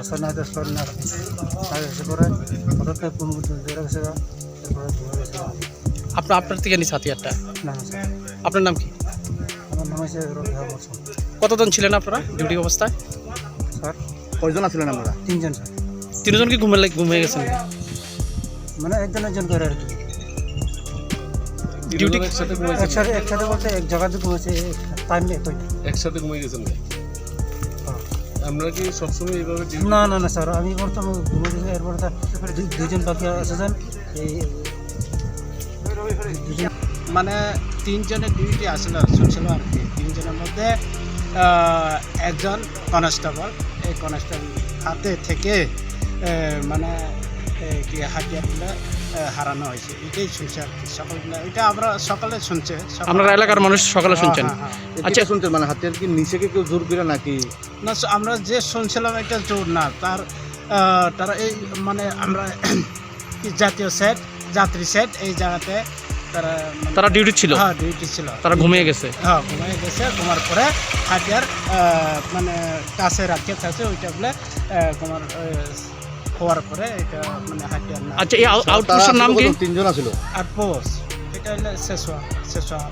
অবস্থা নাই তো স্লোর না এসে পরে হঠাৎ বেড়ে গেছে এরপরে ধরে গেছে। আপনার থেকে নিস হাতিয়ারটা? না না স্যার, আপনার নাম কি? আমার নাম হচ্ছে রবিহা বর্ষণ। কতজন ছিলেন আপনারা ডিউটি অবস্থায়? স্যার কয়জন আছিলেন আপনারা? 3 জন স্যার, 3 জন কি ঘুমিয়ে গেছেন? মানে একজন করে আর কি। ডিউটি একসাথে বলতে এক জায়গাতে ঘুমেছে, টাইম নেই তো। একসাথে ঘুমিয়ে গেছেন না? আপনারা কি সবসময় এইভাবে না না না স্যার, আমি বলতাম ঘুমে গেছে, এরপরে দুজন বাকি এসেছেন। এই দুজন মানে 3 জনের ডিউটি আসলে শুনছিল আর কি। 3 জনের মধ্যে একজন কনস্টেবল, এই কনস্টেবল হাতে থেকে মানে কি হাতিয়ারগুলো হারানো হয়েছে, এটাই শুনছে আর কি সকলগুলো। এটা আমরা সকালে শুনছে, আপনার এলাকার মানুষ সকালে শুনছেন? আচ্ছা শুনছেন মানে হাতিয়ার কি নিচে কেউ জোর করে নাকি? না আমরা যে শুনছিলাম এটা জোর না, তারা এই মানে আমরা জাতীয় সেট, যাত্রী সেট এই জায়গাতে তারা ডিউটি ছিল? হ্যাঁ ডিউটি ছিল। তারা ঘুমিয়ে গেছে? হ্যাঁ ঘুমিয়ে গেছে, ঘুমার পরে হাতিয়ার মানে কাছে রাখছে ওইটা বলে তোমার হওয়ার পরে এটা মানে হাতিয়ার না। আচ্ছা, এই আউটপোস্টের নাম কি? 3 জন ছিল। আর পোস্ট এটা হলে শেষ হওয়া